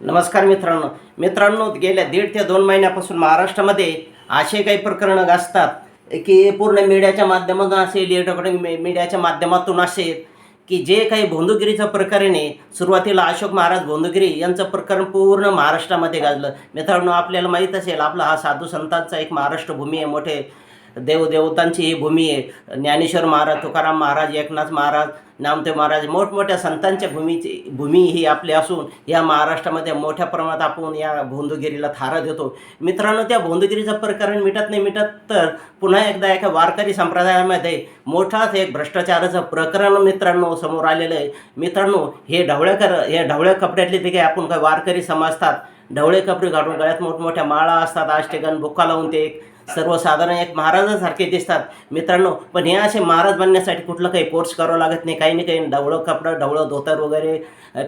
नमस्कार मित्रांनो, गेल्या 1.5 ते 2 महिन्यापासून महाराष्ट्रामध्ये असे काही प्रकरणं गाजतात की पूर्ण मीडियाच्या माध्यमातून असेल, इलेक्ट्रॉनिक मीडियाच्या माध्यमातून असेल की जे काही भोंदूगिरीचं प्रकरण आहे. सुरुवातीला अशोक महाराज भोंदूगिरी यांचं प्रकरण पूर्ण महाराष्ट्रामध्ये गाजलं. मित्रांनो, आपल्याला माहीत असेल, आपला हा साधू संतांचा एक महाराष्ट्र भूमी आहे, मोठे देवदेवतांची ही भूमी आहे. ज्ञानेश्वर महाराज, तुकाराम महाराज, एकनाथ महाराज, नामदेव महाराज, मोठमोठ्या संतांच्या भूमी ही आपली असून या महाराष्ट्रामध्ये मोठ्या प्रमाणात आपण या भोंदूगिरीला थारा देतो. मित्रांनो, त्या भोंदूगिरीचं प्रकरण मिटत तर पुन्हा एकदा एका वारकरी संप्रदायामध्ये मोठाच एक भ्रष्टाचाराचं प्रकरण मित्रांनो समोर आलेलं आहे. मित्रांनो, हे ढवळ्या कपड्यातले ते काही आपण काही वारकरी समजतात. ढवळे कपडे घालून गळ्यात मोठमोठ्या माळा असतात, आष्टेगण बुक्का लावून ते सर्वसाधारण एक महाराजासारखे दिसतात मित्रांनो. पण हे असे महाराज बनण्यासाठी कुठलं काही कोर्स करावं लागत नाही, काही नाही. काही ढवळं कपडं, ढवळं धोतर वगैरे,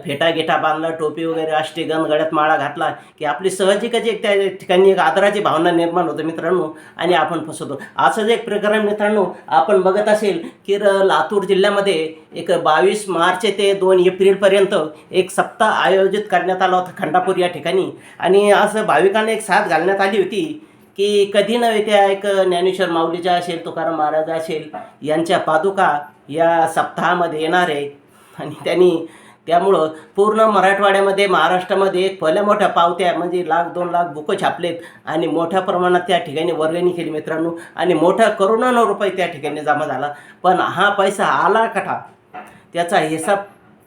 फेटा गिटा बांधला, टोपी वगैरे, अष्टगन गळ्यात माळा घातला की आपली सहजिकच एक त्या ठिकाणी एक आदराची भावना निर्माण होते मित्रांनो, आणि आपण फसवतो. असंच एक प्रकरण मित्रांनो आपण बघत असेल की लातूर जिल्ह्यामध्ये एक 22 मार्च ते 2 एप्रिलपर्यंत एक सप्ताह आयोजित करण्यात आला होता खंडापूर या ठिकाणी. आणि असं भाविकांना एक साथ घालण्यात आली होती की कधी नव्हे त्या एक ज्ञानेश्वर माऊलीच्या असेल, तुकाराम महाराज असेल यांच्या पादुका या सप्ताहामध्ये येणार आहे. आणि त्यामुळं पूर्ण मराठवाड्यामध्ये, महाराष्ट्रामध्ये एक भल्या मोठ्या पावत्या म्हणजे 1,00,000-2 लाख बुकं छापलेत आणि मोठ्या प्रमाणात त्या ठिकाणी वर्गणी केली मित्रांनो, आणि मोठ्या करोडोनं रुपये त्या ठिकाणी जमा झाला. पण हा पैसा आला कठा, त्याचा हिसाब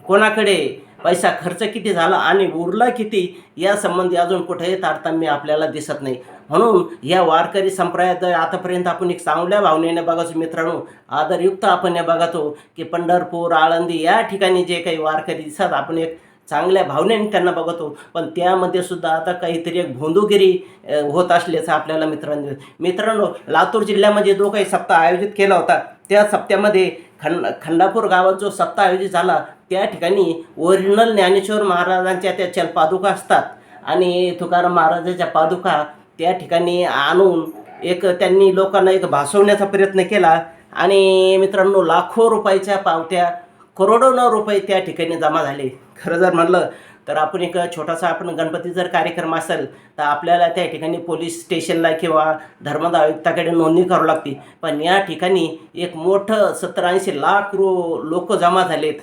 कोणाकडे, पैसा खर्च किती झाला आणि उरला किती, यासंबंधी अजून कुठेही तारतम्य आपल्याला दिसत नाही. म्हणून या वारकरी संप्रदायात आतापर्यंत आपण एक चांगल्या भावनेने बघायचो मित्रांनो, आदरयुक्त आपण हे बघतो की पंढरपूर, आळंदी या ठिकाणी जे काही वारकरी दिसतात आपण एक चांगल्या भावनेने त्यांना बघतो. पण त्यामध्ये सुद्धा आता काहीतरी एक भोंदूगिरी होत असल्याचं आपल्याला मित्रांनो लातूर जिल्ह्यामध्ये जो काही सप्ताह आयोजित केला होता, त्या सप्त्यामध्ये खंडापूर गावात जो सप्ताह आयोजित झाला त्या ठिकाणी ओरिजिनल ज्ञानेश्वर महाराजांच्या त्या चलपादुका असतात आणि तुकाराम महाराजांच्या पादुका त्या ठिकाणी आणून एक त्यांनी लोकांना एक भासवण्याचा प्रयत्न केला. आणि मित्रांनो, लाखो रुपयाच्या पावत्या, करोडोनं रुपये त्या ठिकाणी जमा झाले. खरं जर म्हणलं तर आपण एक छोटासा गणपती जर कार्यक्रम असेल तर आपल्याला त्या ठिकाणी पोलीस स्टेशनला किंवा धर्मदाय आयुक्ताकडे नोंदणी करावी लागते. पण या ठिकाणी एक मोठं 70-80 लाख लोक जमा झालेत,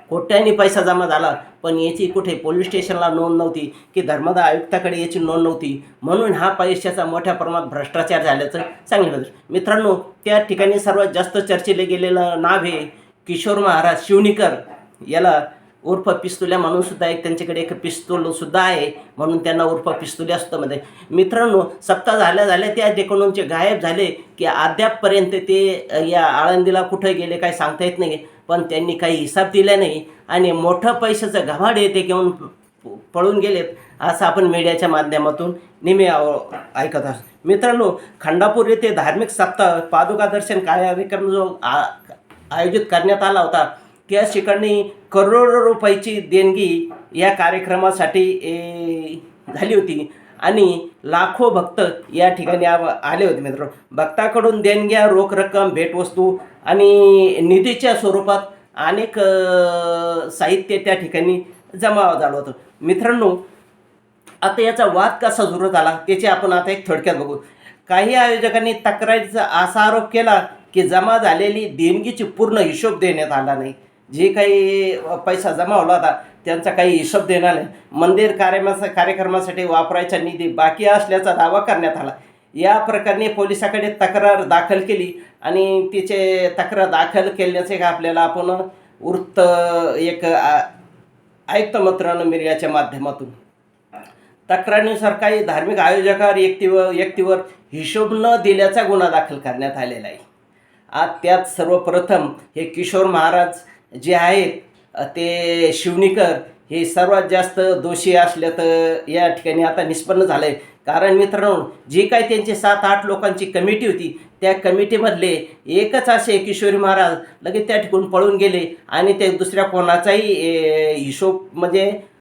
कोट्यांनी पैसा जमा झाला. पण याची कुठे पोलीस स्टेशनला नोंद नव्हती की धर्मदाय आयुक्ताकडे याची नोंद नव्हती. म्हणून हा पैशाचा मोठ्या प्रमाणात भ्रष्टाचार झाल्याचं सांगितलं मित्रांनो. त्या ठिकाणी सर्वात जास्त चर्चेले गेलेलं नाव हे किशोर महाराज शिवणीकर, याला उर्फ पिस्तुल्या म्हणून सुद्धा एक त्यांच्याकडे एक पिस्तूलसुद्धा आहे, म्हणून त्यांना उर्फ पिस्तुल्या सुद्धा मध्ये. मित्रांनो, सप्ताह झाल्या त्या ठिकाणूनचे गायब झाले की अद्यापपर्यंत ते या आळंदीला कुठे गेले काय सांगता येत नाही. पण त्यांनी काही हिसाब दिला नाही आणि मोठं पैशाचं घावाड ते घेऊन पळून गेलेत असं आपण मीडियाच्या माध्यमातून नेहमी ऐकत असतो. मित्रांनो, खंडापूर येथे धार्मिक सप्ताह पादुका दर्शन कार्यक्रम जो आयोजित करण्यात आला होता, त्या ठिकाणी करोडो रुपयाची देणगी या कार्यक्रमासाठी झाली होती आणि लाखो भक्त या ठिकाणी आले होते मित्रांनो. भक्ताकडून देणग्या, रोख रक्कम, भेटवस्तू आणि निधीच्या स्वरूपात अनेक साहित्य त्या ठिकाणी जमा झालं होतं मित्रांनो. आता याचा वाद कसा सुरू झाला त्याचे आपण आता एक थोडक्यात बघू. काही आयोजकांनी तक्रारीचा असा आरोप केला की जमा झालेली देणगीची पूर्ण हिशोब देण्यात आला नाही. जे काही पैसा जमा होला होता त्यांचा काही हिशोब देणार नाही. मंदिर कार्यक्रमासाठी वापरायचा निधी बाकी असल्याचा दावा करण्यात आला. या प्रकरणी पोलिसाकडे तक्रार दाखल केली आणि तिचे तक्रार दाखल केल्याचे का आपल्याला आपण वृत्त एक आयुक्त मित्रांनो मीडियाच्या माध्यमातून. तक्रारीनुसार काही धार्मिक आयोजकावर व्यक्तीवर हिशोब न दिल्याचा गुन्हा दाखल करण्यात आलेला आहे. आज त्यात सर्वप्रथम हे किशोर महाराज जे आहेत ते शिवणीकर हे सर्वात जास्त दोषी असल्याचं या ठिकाणी आता निष्पन्न झालं आहे. कारण मित्रांनो, जी काही त्यांची 7-8 लोकांची कमिटी होती त्या कमिटीमधले एकच असे किशोरी महाराज लगेच त्या ठिकाणी पळून गेले आणि ते दुसऱ्या कोणाचाही हिशोब म्हणजे